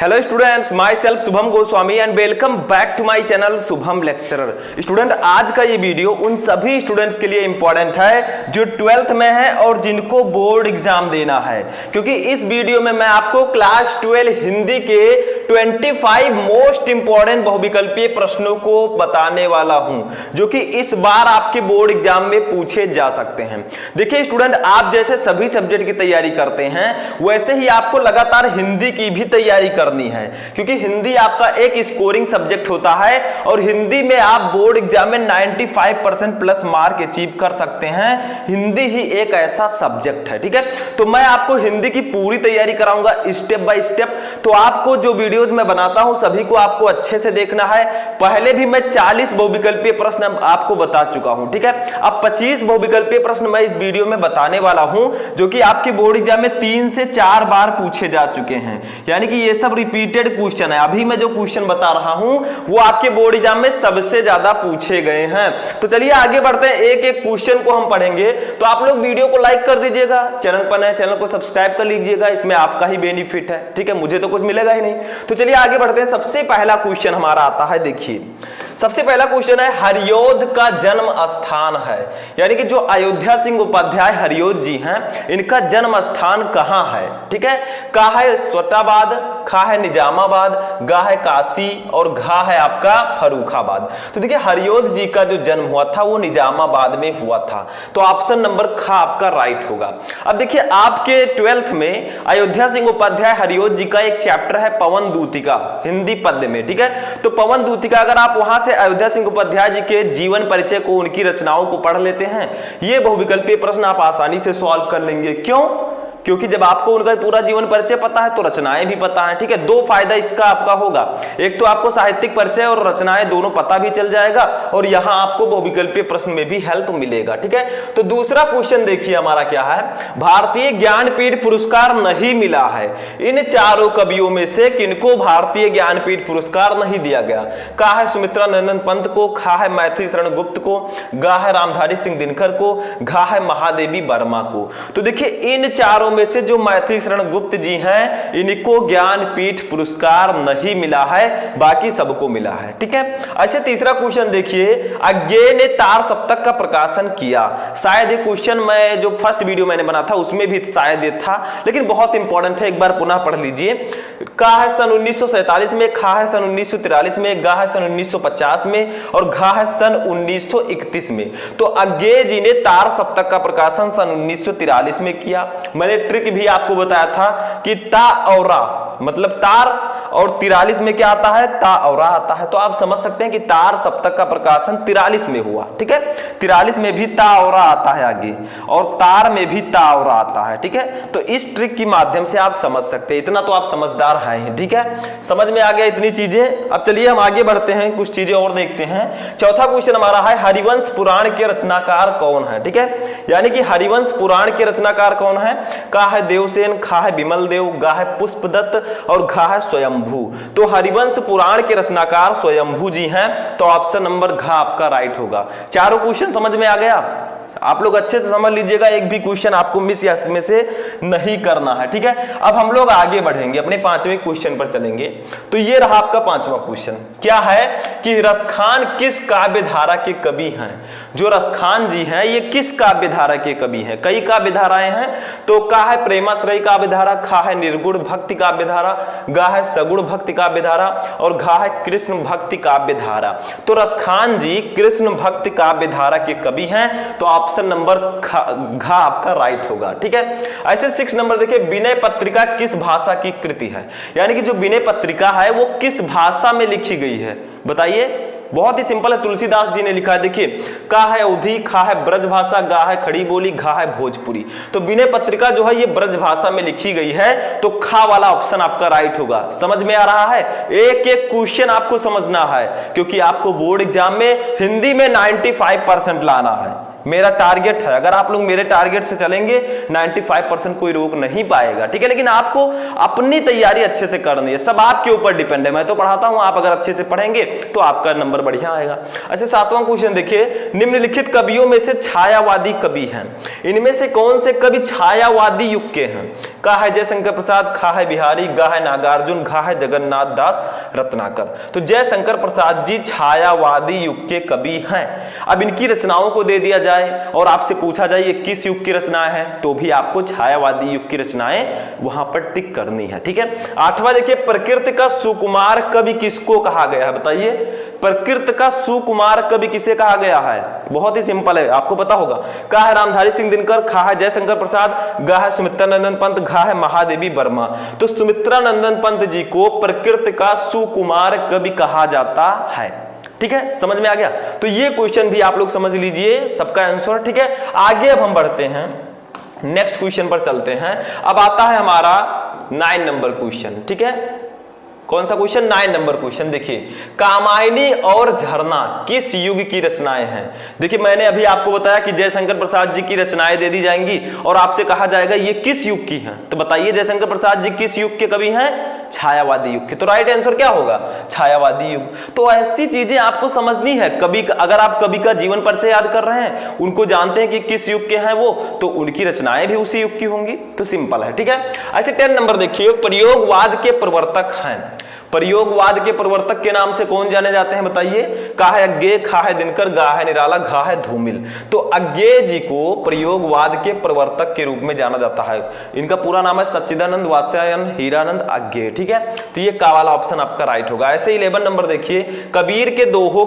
Hello students, myself Shubham Goswami and welcome back to my channel Shubham lecturer. Student, आज का ये video उन सभी स्टूडेंट्स के लिए इंपॉर्टेंट है जो 12th में है और जिनको बोर्ड एग्जाम देना है, क्योंकि इस वीडियो में मैं आपको क्लास 12 हिंदी के 25 मोस्ट इंपॉर्टेंट बहुविकल्पीय प्रश्नों को बताने वाला हूं जो कि इस बार आपके बोर्ड एग्जाम में पूछे जा सकते हैं। देखिए स्टूडेंट, आप जैसे सभी सब्जेक्ट की तैयारी करते हैं वैसे ही आपको लगातार हिंदी की भी तैयारी करनी है, क्योंकि हिंदी आपका एक स्कोरिंग सब्जेक्ट होता है और हिंदी में आप बोर्ड एग्जाम में 95% प्लस मार्क अचीव कर सकते हैं। हिंदी ही एक ऐसा सब्जेक्ट है, ठीक है। तो मैं आपको हिंदी की पूरी तैयारी कराऊंगा स्टेप बाय स्टेप। तो आपको जो वीडियोज मैं बनाता हूं सभी को आपको अच्छे से देखना है। पहले भी मैं 40 बहुविकल्पीय प्रश्न आपको बता चुका हूं, ठीक है। अब 25 बहुविकल्पीय प्रश्न मैं इस वीडियो में बताने वाला हूं जो कि आपके बोर्ड एग्जाम में 3 से 4 बार पूछे जा चुके हैं, यानी कि ये सब रिपीटेड क्वेश्चन है। अभी मैं जो क्वेश्चन बता रहा हूं वो आपके बोर्ड एग्जाम में सबसे ज्यादा पूछे गए हैं। तो चलिए आगे बढ़ते हैं, एक एक क्वेश्चन को हम पढ़ेंगे। तो आप लोग वीडियो को लाइक कर दीजिएगा, चैनल पर नए चैनल को सब्सक्राइब कर लीजिएगा, इसमें आपका ही बेनिफिट है, ठीक है। मुझे तो कुछ मिलेगा ही नहीं। तो चलिए आगे बढ़ते हैं। सबसे पहला क्वेश्चन हमारा आता है, देखिए सबसे पहला क्वेश्चन है हरियोध का जन्म स्थान है, यानी कि जो अयोध्या सिंह उपाध्याय हरियोध जी हैं इनका जन्म स्थान कहां है, ठीक है। का है स्वटाबाद, खा है निजामाबाद, गा है काशी और घा है आपका फर्रुखाबाद। तो देखिए हरियोध जी का जो जन्म हुआ था वो निजामाबाद में हुआ था, तो ऑप्शन नंबर खा आपका राइट होगा। अब देखिए आपके 12th में अयोध्या सिंह उपाध्याय हरियोध जी का एक चैप्टर है पवन दूतिका हिंदी पद्य में, ठीक है। तो पवन दूतिका अगर आप वहां से अयोध्या सिंह उपाध्याय जी के जीवन परिचय को, उनकी रचनाओं को पढ़ लेते हैं, ये बहुविकल्पीय प्रश्न आप आसानी से सॉल्व कर लेंगे। क्यों? क्योंकि जब आपको उनका पूरा जीवन परिचय पता है तो रचनाएं भी पता है, ठीक है। दो फायदा इसका आपका होगा, एक तो आपको साहित्यिक परिचय और रचनाएं दोनों पता भी चल जाएगा और यहां आपको बहुविकल्पीय प्रश्न में भी हेल्प मिलेगा, ठीक है। तो दूसरा क्वेश्चन देखिए हमारा क्या है, भारतीय ज्ञानपीठ पुरस्कार नहीं मिला है, इन चारों कवियों में से किनको भारतीय ज्ञानपीठ पुरस्कार नहीं दिया गया। का है सुमित्रा नंदन पंत को, खा है मैथिली शरण गुप्त को, गा है रामधारी सिंह दिनकर को, घा है महादेवी वर्मा को। तो देखिए इन चारों में से जो मैथिली शरण गुप्त जी हैं इनको ज्ञानपीठ पुरस्कार नहीं मिला है, बाकी सबको मिला है, ठीक है। अच्छा तीसरा क्वेश्चन देखिए, अज्ञेय ने तार सप्तक का प्रकाशन किया। शायद ये क्वेश्चन मैं जो फर्स्ट वीडियो मैंने बना था उसमें भी शायद ये था, लेकिन बहुत इंपॉर्टेंट है, एक बार पुनः पढ़ लीजिए। का है सन 1947 में, खा है सन 1943 में, गा है सन 1950 में और घा है सन 1931 में। तो अज्ञेय जी ने तार सप्तक का प्रकाशन सन 1943 में किया। मैंने ट्रिक भी आपको बताया था कि ता और रा मतलब तार और 43 में क्या आता है, ता और रा आता है। तो आप समझ सकते हैं कि तार सप्तक का प्रकाशन 43 में हुआ, ठीक है। 43 में भी ता और रा आता है आगे और तार में भी ता और रा आता है, ठीक है। तो इस ट्रिक के माध्यम से आप समझ सकते हैं, इतना तो आप समझदार हैं, ठीक है। समझ में आ गया इतनी चीजें। अब चलिए हम आगे बढ़ते हैं, कुछ चीजें और देखते हैं। चौथा क्वेश्चन हमारा है हरिवंश पुराण के रचनाकार कौन है, ठीक है। यानी कि हरिवंश पुराण के रचनाकार कौन है। का है देवसेन, खा है विमल देव, गा है पुष्पदत्त और घा है स्वयंभू। तो हरिवंश पुराण के रचनाकार स्वयंभू जी हैं, तो ऑप्शन नंबर घा आपका राइट होगा। चारों क्वेश्चन समझ में आ गया, आप लोग अच्छे से समझ लीजिएगा, एक भी क्वेश्चन आपको मिस या में से नहीं करना है, ठीक है। अब हम लोग आगे बढ़ेंगे, अपने 5वें क्वेश्चन पर चलेंगे। तो ये रहा आपका 5वां क्वेश्चन, क्या है कि रसखान किस काव्य धारा के कवि हैं। जो रसखान जी हैं ये किस काव्य धारा के कवि हैं। कई काव्य धाराएं हैं, तो का है प्रेमाश्रय काव्य धारा, खा है निर्गुण भक्ति काव्य धारा, गा है सगुण भक्ति काव्य धारा और घा है कृष्ण भक्ति काव्य धारा। तो रसखान जी कृष्ण भक्ति काव्य धारा के कवि हैं, तो ऑप्शन नंबर घा आपका राइट होगा, ठीक है। ऐसे 6 नंबर देखिए, विनय पत्रिका किस भाषा की कृति है। यानी कि जो विनय पत्रिका है वो किस भाषा में लिखी गई है, बताइए। बहुत ही सिंपल है, तुलसीदास जी ने लिखा है। देखिए का है अवधी, खा है ब्रज भाषा, गा है खड़ी बोली, घा है भोजपुरी। तो विनय पत्रिका जो है ये ब्रज भाषा में लिखी गई है, तो खा वाला ऑप्शन आपका राइट होगा। समझ में आ रहा है, एक एक क्वेश्चन आपको समझना है, क्योंकि आपको बोर्ड एग्जाम में हिंदी में 95% लाना है। मेरा टारगेट है, अगर आप लोग मेरे टारगेट से चलेंगे 95% कोई रोक नहीं पाएगा, ठीक है। लेकिन आपको अपनी तैयारी अच्छे से करनी है, सब आपके ऊपर डिपेंड है। मैं तो पढ़ाता हूं, आप अगर अच्छे से पढ़ेंगे तो आपका नंबर बढ़िया आएगा। अच्छा, 7वां क्वेश्चन देखिए, निम्नलिखित कवियों में से छायावादी कवि हैं, इनमें से कौन से कवि छायावादी युग के हैं? का है जयशंकर प्रसाद, खा है बिहारी, गा है नागार्जुन, घा है जगन्नाथ दास रत्नाकर। तो जयशंकर प्रसाद जी छायावादी युग के कवि हैं। अब इनकी रचनाओं को दे दिया जाए और आपसे पूछा जाए ये किस युग की रचनाएं हैं, तो भी आपको छायावादी युग की रचनाएं वहां पर टिक करनी है, ठीक है। 8वां देखिए, प्रकृति का सुकुमार कवि किसको कहा गया है? बताइए, प्रकृति का सुकुमार कवि किसे कहा गया है? बहुत ही सिंपल है, आपको पता होगा। का है रामधारी सिंह दिनकर, खा है जयशंकर प्रसाद, गा है सुमित्रा नंदन पंत, घा है महादेवी वर्मा। तो सुमित्रा नंदन पंत जी को प्रकृति का सुकुमार कवि कहा जाता है, ठीक है। समझ में आ गया? तो ये क्वेश्चन भी आप लोग समझ लीजिए, सबका आंसर, ठीक है। आगे अब हम बढ़ते हैं, नेक्स्ट क्वेश्चन पर चलते हैं। अब आता है हमारा 9 नंबर क्वेश्चन, ठीक है। कौन सा क्वेश्चन? 9 number question. देखिए, कामायनी और झरना किस युग की रचनाएं हैं? देखिए, मैंने अभी आपको बताया कि जयशंकर प्रसाद जी की रचनाएं दे दी जाएंगी और आपसे कहा जाएगा ये किस युग की हैं। तो बताइए, जयशंकर प्रसाद जी किस युग के कवि हैं? छायावादी युग के। तो राइट आंसर क्या होगा? छायावादी युग। तो ऐसी चीजें आपको समझनी है। कवि, अगर आप कवि का जीवन परिचय याद कर रहे हैं, उनको जानते हैं कि किस युग के हैं वो, तो उनकी रचनाएं भी उसी युग की होंगी। तो सिंपल है, ठीक है। ऐसे 10 नंबर देखिए, प्रयोगवाद के प्रवर्तक हैं। प्रयोगवाद के प्रवर्तक के नाम से कौन जाने जाते हैं? बताइए। का है अज्ञेय, खा है दिनकर, गा है निराला, घा है धूमिल। तो अज्ञेय जी को प्रयोगवाद के प्रवर्तक के रूप में जाना जाता है। इनका पूरा नाम है सच्चिदानंद वात्स्यायन हीरानंद अज्ञेय, ठीक है। तो ये का वाला ऑप्शन आपका राइट होगा। ऐसे 11 नंबर देखिए, कबीर के दोहों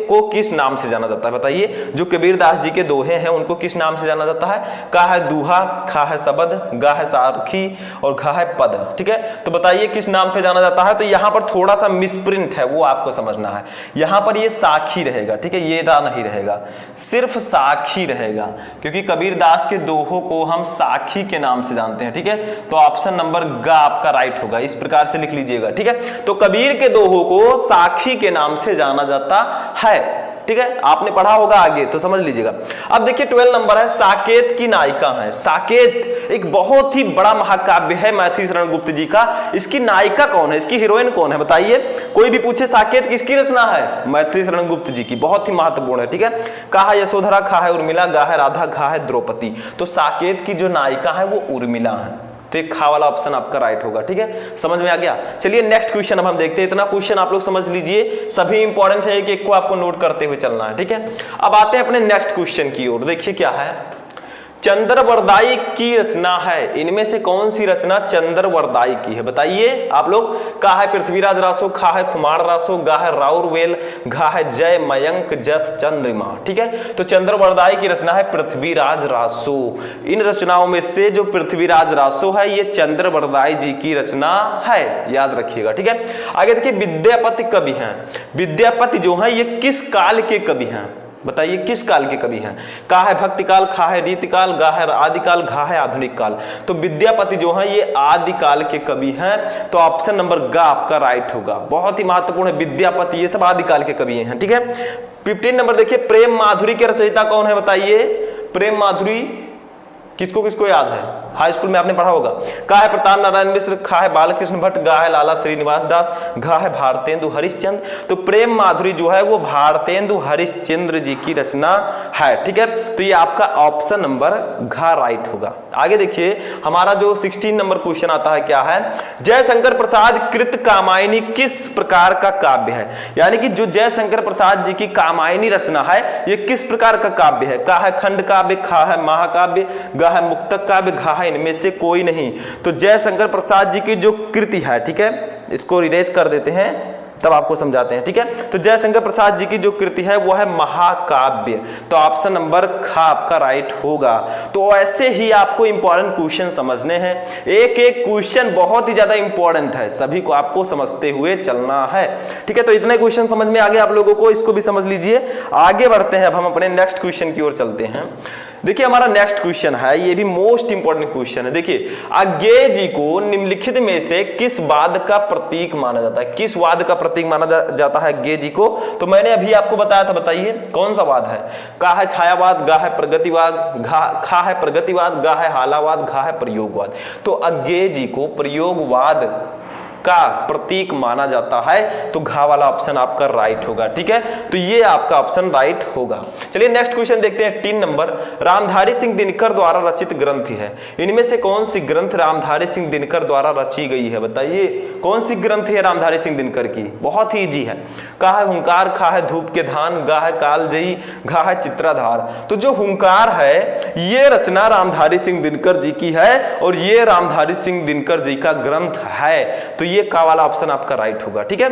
को किस नाम से जाना जाता है? बताइए। जो कबीरदास जी के दोहे हैं उनको किस नाम से जाना जाता है? का है दूहा, खा है सबद, गा है सारखी और घा है पद, ठीक है। तो बताइए किस नाम से जाना जाता है? तो यहाँ पर थोड़ा सा मिसप्रिंट है, वो आपको समझना है। यहां पर ये साखी रहेगा, ठीक है, ये रा नहीं रहेगा, सिर्फ साखी रहेगा, क्योंकि कबीरदास के दोहों को हम साखी के नाम से जानते हैं, ठीक है। तो ऑप्शन नंबर ग आपका राइट होगा। इस प्रकार से लिख लीजिएगा, ठीक है। तो कबीर के दोहों को साखी के नाम से जाना जाता है, ठीक है। आपने पढ़ा होगा आगे, तो समझ लीजिएगा। अब देखिए 12 नंबर है, साकेत की नायिका है। साकेत एक बहुत ही बड़ा महाकाव्य है मैथिली शरण गुप्त जी का। इसकी नायिका कौन है? इसकी हीरोइन कौन है? बताइए। कोई भी पूछे साकेत किसकी रचना है? मैथिली शरण गुप्त जी की, बहुत ही महत्वपूर्ण है, ठीक है। का है यशोधरा, खा है उर्मिला, गा है राधा, घा है द्रौपदी। तो साकेत की जो नायिका है वो उर्मिला है। तो एक खा वाला ऑप्शन आपका राइट होगा, ठीक है। समझ में आ गया? चलिए नेक्स्ट क्वेश्चन अब हम देखते हैं। इतना क्वेश्चन आप लोग समझ लीजिए, सभी इंपॉर्टेंट है, एक को आपको नोट करते हुए चलना है, ठीक है। अब आते हैं अपने नेक्स्ट क्वेश्चन की ओर। देखिए क्या है, चंद्रवरदाई की रचना है। इनमें से कौन सी रचना चंद्रवरदाई की है? बताइए आप लोग। का है पृथ्वीराज रासो, खा है कुमार रासो, गा है राउरवेल, घा है जय मयंक जस चंद्रमा, ठीक है। तो चंद्रवरदाई की रचना है पृथ्वीराज रासो। इन रचनाओं में से जो पृथ्वीराज रासो है ये चंद्रवरदाई जी की रचना है, याद रखिएगा, ठीक है। आगे देखिए, विद्यापति कवि हैं। विद्यापति जो है ये किस काल के कवि हैं? बताइए किस काल के कवि हैं? का है भक्ति काल, खा है रीतिकाल, गा है आदिकाल, घा है आधुनिक काल। तो विद्यापति जो है ये आदिकाल के कवि हैं। तो ऑप्शन नंबर गा आपका राइट होगा। बहुत ही महत्वपूर्ण है, विद्यापति ये सब आदिकाल के कवि हैं, ठीक है। 15 नंबर देखिए, प्रेम माधुरी के रचयिता कौन है? बताइए। प्रेम माधुरी किसको किसको याद है? हाई स्कूल में आपने पढ़ा होगा। का है प्रताप नारायण मिश्र, खा है बालकृष्ण भट्ट, गा है लाला श्रीनिवास दास, घा है भारतेंदु हरिश्चंद्र। तो प्रेम माधुरी जो है वो भारतेंदु हरिश्चंद्र जी की रचना है, ठीक है। तो ये आपका ऑप्शन नंबर घा राइट होगा। आगे देखिए, हमारा जो 16 नंबर क्वेश्चन आता है क्या है, जयशंकर प्रसाद कृत कामायनी किस प्रकार का काव्य है? यानी कि जो जयशंकर प्रसाद जी की कामायनी रचना है ये किस प्रकार का काव्य है? का है खंड काव्य, खा है महाकाव्य, गा है मुक्तक काव्य, घा है इनमें से कोई नहीं। तो जयशंकर प्रसाद जी की जो कृति है, ठीक है, इसको इरेज कर देते हैं तब आपको समझाते हैं, ठीक है। तो जयशंकर प्रसाद जी की जो कृति है वो है महाकाव्य। तो ऑप्शन नंबर खा आपका राइट होगा। तो ऐसे ही आपको इंपॉर्टेंट क्वेश्चन समझने हैं। एक एक क्वेश्चन बहुत ही ज्यादा इंपॉर्टेंट है, सभी को आपको समझते हुए चलना है, ठीक है। तो इतने क्वेश्चन समझ में आ गए आप लोगों को, इसको भी समझ लीजिए। आगे बढ़ते हैं, अब हम अपने नेक्स्ट क्वेश्चन की ओर चलते हैं। देखिए हमारा नेक्स्ट क्वेश्चन है, ये भी मोस्ट इंपॉर्टेंट क्वेश्चन है। देखिए अज्ञेय जी को निम्नलिखित में से किस वाद का प्रतीक माना जाता है? किस वाद का प्रतीक माना जाता है अज्ञेय जी को? तो मैंने अभी आपको बताया था, बताइए कौन सा वाद है? का है छायावाद, गा है प्रगतिवाद, खा है प्रगतिवाद, गा है हालावाद, घा है प्रयोगवाद। तो अज्ञेय जी को प्रयोगवाद का प्रतीक माना जाता है, तो घा वाला ऑप्शन आपका राइट होगा। ठीक है, तो ये आपका ऑप्शन राइट होगा। चलिए नेक्स्ट क्वेश्चन देखते हैं, 3 नंबर। रामधारी सिंह दिनकर द्वारा रचित ग्रंथ है, इनमें से कौन सी ग्रंथ रामधारी सिंह दिनकर द्वारा रची गई है? बताइए कौन सी ग्रंथ है रामधारी सिंह दिनकर की? बहुत ही इजी है। का है हुंकार, खा है धूप के धान, गा है कालजयी, घा है चित्राधार। तो जो हुंकार है ये रचना रामधारी सिंह दिनकर जी की है और ये रामधारी सिंह दिनकर जी का ग्रंथ है, तो ये का वाला ऑप्शन आपका राइट होगा। ठीक है,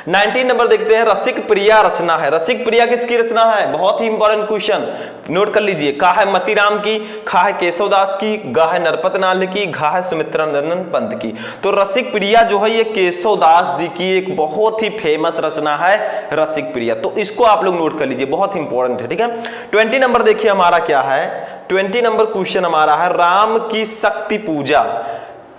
19 नंबर देखते हैं, रसिक प्रिया रचना है। रसिक प्रिया किसकी रचना है? बहुत ही इंपॉर्टेंट क्वेश्चन, नोट कर लीजिए। का है मतीराम की, खा है केशवदास की, गा है नरपत नाल की, घा है सुमित्रा नंदन पंत की। तो रसिक प्रिया जो है ये केशवदास जी की एक बहुत ही फेमस रचना है रसिक प्रिया, तो इसको आप लोग नोट कर लीजिए, बहुत इंपॉर्टेंट है। ठीक है, 20 नंबर देखिए हमारा क्या है, 20 नंबर क्वेश्चन हमारा है, राम की शक्ति पूजा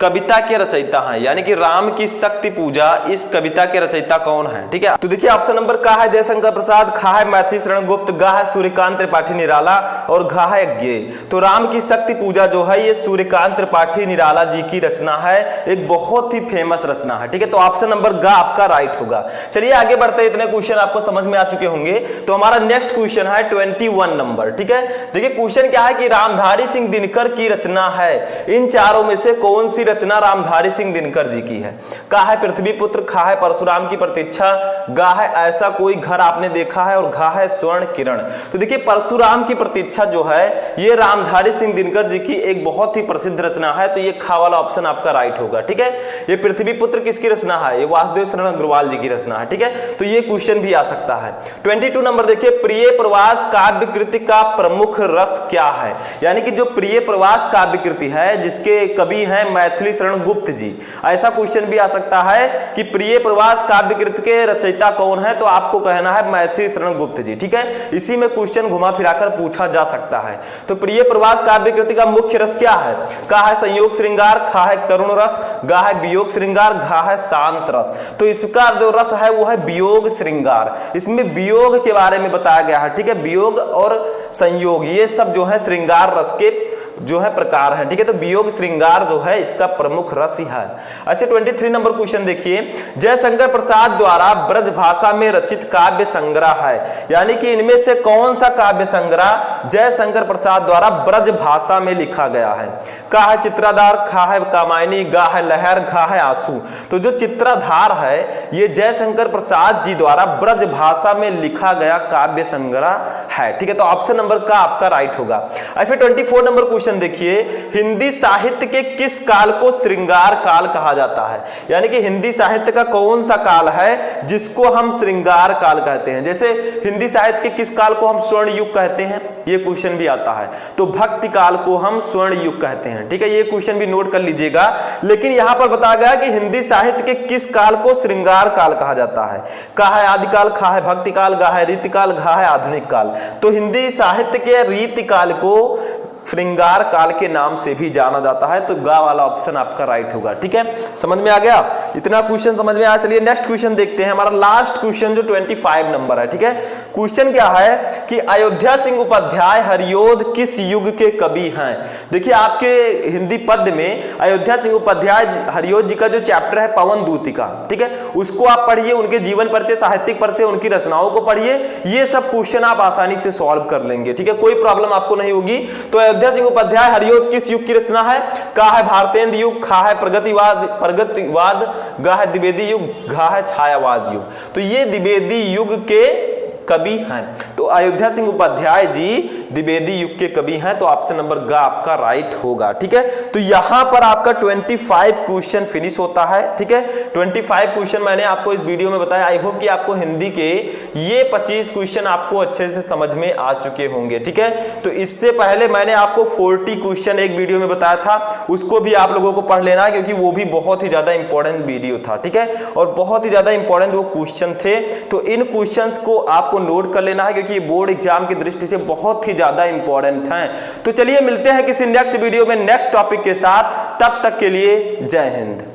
कविता के रचयिता हैं, यानी कि राम की शक्ति पूजा इस कविता के रचयिता कौन है? ठीक है, तो देखिए ऑप्शन नंबर का है जयशंकर प्रसाद, खा है मैथिली शरण गुप्त, गा है सूर्यकांत त्रिपाठी निराला और घा है अज्ञेय। तो राम की शक्ति पूजा जो है ये सूर्यकांत त्रिपाठी निराला जी की रचना है, एक बहुत ही फेमस रचना है। ठीक है, तो ऑप्शन नंबर गा आपका राइट होगा। चलिए आगे बढ़ते हैं, इतने क्वेश्चन आपको समझ में आ चुके होंगे। तो हमारा नेक्स्ट क्वेश्चन है 21 नंबर। ठीक है, देखिए क्वेश्चन क्या है कि रामधारी सिंह दिनकर की रचना है, इन चारों में से कौन सी रचना रामधारी सिंह दिनकर जी की है? का है पृथ्वीपुत्र, खा है परशुराम की प्रतीक्षा, गा है ऐसा कोई घर आपने देखा है और घा है स्वर्ण किरण। तो देखिए परशुराम की प्रतीक्षा जो है ये रामधारी सिंह दिनकर जी की एक बहुत ही प्रसिद्ध रचना है, तो ये खा वाला ऑप्शन आपका राइट होगा। ठीक है, ये पृथ्वीपुत्र किसकी रचना है? ये वासुदेव शरण अग्रवाल जी की रचना है। ठीक है, तो ये क्वेश्चन भी आ सकता है। 22 नंबर देखिए, प्रिय प्रवास काव्य कृति का प्रमुख रस क्या है? यानी कि जो प्रिय प्रवास काव्य कृति है जिसके कवि हैं मैथिली शरण गुप्त जी, ऐसा क्वेश्चन भी आ सकता है कि प्रिय प्रवास काव्य कृति के रचयिता कौन है? तो आपको कहना है मैथिली शरण गुप्त जी। ठीक है, इसी में क्वेश्चन घुमा फिराकर पूछा जा सकता है। तो प्रिय प्रवास काव्य कृति का मुख्य रस क्या है? का है संयोग श्रृंगार, खा है करुण रस, गा है वियोग श्रृंगार, घा है शांत रस। तो इसका जो रस है वो है वियोग श्रृंगार, इसमें वियोग के बारे में बताया गया है। ठीक है, वियोग और संयोग ये सब जो है श्रृंगार रस के जो है प्रकार है। ठीक है, तो वियोग श्रृंगार जो है इसका प्रमुख रस ही है। अच्छा 23 नंबर क्वेश्चन देखिए, जयशंकर प्रसाद द्वारा ब्रज भाषा में रचित काव्य संग्रह है, यानी कि इनमें से कौन सा काव्य संग्रह जयशंकर प्रसाद द्वारा ब्रज भाषा में लिखा गया है? का है चित्राधार, खा है कामायनी, गा है लहर, घा है आंसू। तो जो चित्राधार है ये जयशंकर प्रसाद जी द्वारा ब्रज भाषा में लिखा गया काव्य संग्रह है। ठीक है, तो ऑप्शन नंबर का आपका राइट होगा। फिर 24 नंबर क्वेश्चन देखिए, हिंदी साहित्य के किस काल को श्रृंगार काल कहा जाता है? यानी कि हिंदी साहित्य का कौन सा काल है जिसको हम श्रृंगार काल कहते हैं? जैसे हिंदी साहित्य के किस काल को हम स्वर्ण युग कहते हैं, ये क्वेश्चन भी आता है। तो भक्ति काल को हम स्वर्ण युग कहते हैं। ठीक है, ये क्वेश्चन भी नोट कर लीजिएगा। लेकिन यहां पर बताया गया कि हिंदी साहित्य के किस काल को श्रृंगार काल कहा जाता है? का है आदिकाल, खा है भक्ति काल, गा है रीतिकाल, घा है आधुनिक काल। तो हिंदी साहित्य के रीतिकाल को श्रृंगार काल के नाम से भी जाना जाता है, तो गा वाला ऑप्शन आपका राइट होगा। ठीक है, समझ में आ गया? इतना क्वेश्चन समझ में आया। चलिए नेक्स्ट क्वेश्चन देखते हैं, हमारा लास्ट क्वेश्चन जो 25 नंबर है। ठीक है, क्वेश्चन क्या है कि अयोध्या सिंह उपाध्याय हरियोध किस युग के कवि हैं? देखिए आपके हिंदी पद्य में अयोध्या सिंह उपाध्याय हरियोध जी का जो चैप्टर है पवन दूतिका, ठीक है, उसको आप पढ़िए, उनके जीवन परिचय, साहित्यिक परिचय, उनकी रचनाओं को पढ़िए, ये सब क्वेश्चन आप आसानी से सॉल्व कर लेंगे। ठीक है, कोई प्रॉब्लम आपको नहीं होगी। तो अयोध्या सिंह उपाध्याय हरियोध किस युग की रचना है? का है भारतेंद्र युग, खा है प्रगतिवाद, गा है द्विवेदी युग, घा है छायावाद युग। तो ये द्विवेदी युग के कवि हैं। तो अयोध्या सिंह उपाध्याय जी द्विवेदी युग के कवि हैं, तो ऑप्शन नंबर ग आपका राइट होगा। ठीक है, तो यहां पर आपका 25 क्वेश्चन फिनिश होता है। ठीक है, 25 क्वेश्चन मैंने आपको इस वीडियो में बताया। आई होप कि आपको हिंदी के ये 25 क्वेश्चन आपको अच्छे से समझ में आ चुके होंगे। ठीक है, तो इससे पहले मैंने आपको 40 क्वेश्चन एक वीडियो में बताया था, उसको भी आप लोगों को पढ़ लेना, क्योंकि वो भी बहुत ही ज्यादा इंपॉर्टेंट वीडियो था। ठीक है, और बहुत ही ज्यादा इंपॉर्टेंट वो क्वेश्चन थे। तो इन क्वेश्चंस को आपको नोट कर लेना है, क्योंकि बोर्ड एग्जाम की दृष्टि से बहुत ही ज्यादा इंपॉर्टेंट हैं। तो चलिए मिलते हैं किसी नेक्स्ट वीडियो में नेक्स्ट टॉपिक के साथ, तब तक के लिए जय हिंद।